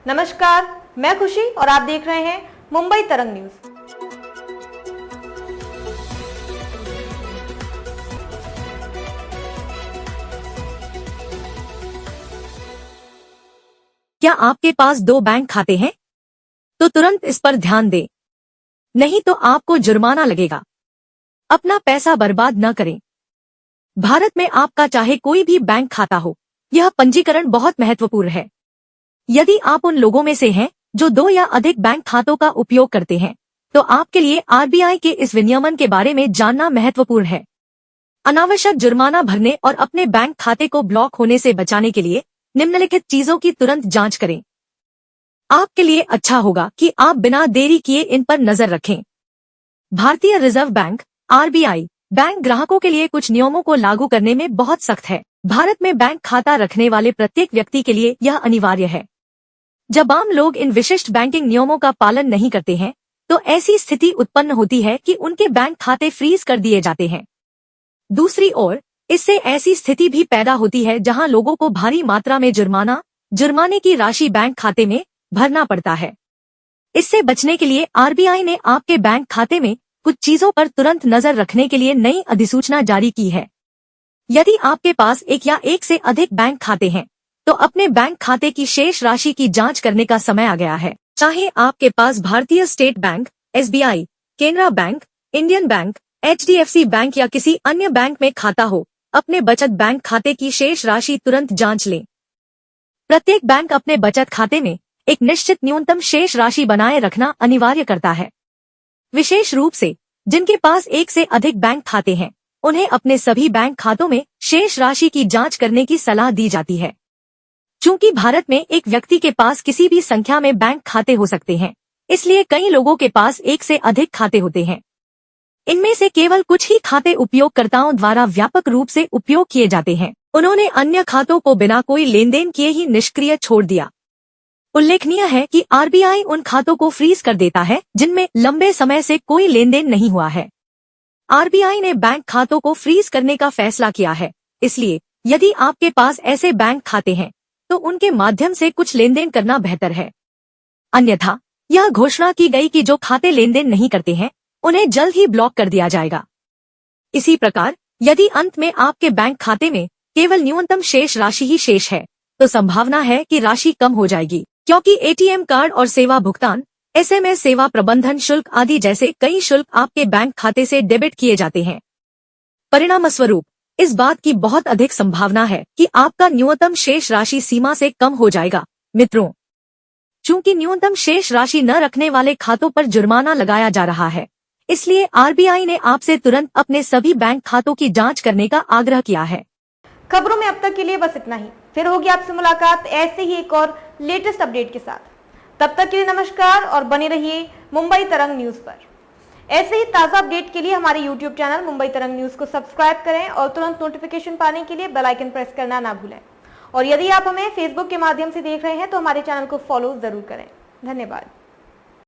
नमस्कार, मैं खुशी और आप देख रहे हैं मुंबई तरंग न्यूज। क्या आपके पास 2 बैंक खाते हैं? तो तुरंत इस पर ध्यान दें, नहीं तो आपको जुर्माना लगेगा। अपना पैसा बर्बाद न करें। भारत में आपका चाहे कोई भी बैंक खाता हो, यह पंजीकरण बहुत महत्वपूर्ण है। यदि आप उन लोगों में से हैं जो 2 या अधिक बैंक खातों का उपयोग करते हैं, तो आपके लिए आरबीआई के इस विनियमन के बारे में जानना महत्वपूर्ण है। अनावश्यक जुर्माना भरने और अपने बैंक खाते को ब्लॉक होने से बचाने के लिए निम्नलिखित चीजों की तुरंत जांच करें। आपके लिए अच्छा होगा कि आप बिना देरी किए इन पर नजर रखें। भारतीय रिजर्व बैंक आरबीआई बैंक ग्राहकों के लिए कुछ नियमों को लागू करने में बहुत सख्त है। भारत में बैंक खाता रखने वाले प्रत्येक व्यक्ति के लिए यह अनिवार्य है। जब आम लोग इन विशिष्ट बैंकिंग नियमों का पालन नहीं करते हैं, तो ऐसी स्थिति उत्पन्न होती है कि उनके बैंक खाते फ्रीज कर दिए जाते हैं। दूसरी ओर, इससे ऐसी स्थिति भी पैदा होती है जहां लोगों को भारी मात्रा में जुर्माने की राशि बैंक खाते में भरना पड़ता है। इससे बचने के लिए आरबीआई ने आपके बैंक खाते में कुछ चीजों पर तुरंत नजर रखने के लिए नई अधिसूचना जारी की है। यदि आपके पास एक या एक से अधिक बैंक खाते हैं, तो अपने बैंक खाते की शेष राशि की जांच करने का समय आ गया है। चाहे आपके पास भारतीय state bank, SBI, Canara bank, Indian bank, HDFC bank या किसी अन्य बैंक में खाता हो, अपने बचत बैंक खाते की शेष राशि तुरंत जांच लें। प्रत्येक बैंक अपने बचत खाते में एक निश्चित न्यूनतम शेष राशि बनाए रखना अनिवार्य करता है। विशेष रूप से जिनके पास एक से अधिक बैंक खाते हैं, उन्हें अपने सभी बैंक खातों में शेष राशि की जांच करने की सलाह दी जाती है। चूंकि भारत में एक व्यक्ति के पास किसी भी संख्या में बैंक खाते हो सकते हैं, इसलिए कई लोगों के पास एक से अधिक खाते होते हैं। इनमें से केवल कुछ ही खाते उपयोगकर्ताओं द्वारा व्यापक रूप से उपयोग किए जाते हैं। उन्होंने अन्य खातों को बिना कोई लेनदेन किए ही निष्क्रिय छोड़ दिया। उल्लेखनीय है कि आरबीआई उन खातों को फ्रीज कर देता है जिनमें लंबे समय से कोई लेनदेन नहीं हुआ है। आरबीआई ने बैंक खातों को फ्रीज करने का फैसला किया है, इसलिए यदि आपके पास ऐसे बैंक खाते हैं, तो उनके माध्यम से कुछ लेनदेन करना बेहतर है। अन्यथा यह घोषणा की गई कि जो खाते लेनदेन नहीं करते हैं, उन्हें जल्द ही ब्लॉक कर दिया जाएगा। इसी प्रकार, यदि अंत में आपके बैंक खाते में केवल न्यूनतम शेष राशि ही शेष है, तो संभावना है कि राशि कम हो जाएगी, क्योंकि एटीएम कार्ड और सेवा भुगतान, एसएमएस सेवा प्रबंधन शुल्क आदि जैसे कई शुल्क आपके बैंक खाते से डेबिट किए जाते हैं। परिणामस्वरूप इस बात की बहुत अधिक संभावना है कि आपका न्यूनतम शेष राशि सीमा से कम हो जाएगा। मित्रों, चूंकि न्यूनतम शेष राशि न रखने वाले खातों पर जुर्माना लगाया जा रहा है, इसलिए आरबीआई ने आपसे तुरंत अपने सभी बैंक खातों की जांच करने का आग्रह किया है। खबरों में अब तक के लिए बस इतना ही। फिर होगी आपसे मुलाकात ऐसे ही एक और लेटेस्ट अपडेट के साथ। तब तक के लिए नमस्कार और बने रहिए मुंबई तरंग न्यूज पर। ऐसे ही ताज़ा अपडेट के लिए हमारे YouTube चैनल मुंबई तरंग न्यूज को सब्सक्राइब करें और तुरंत नोटिफिकेशन पाने के लिए बेल आइकन प्रेस करना ना भूलें। और यदि आप हमें फेसबुक के माध्यम से देख रहे हैं, तो हमारे चैनल को फॉलो जरूर करें। धन्यवाद।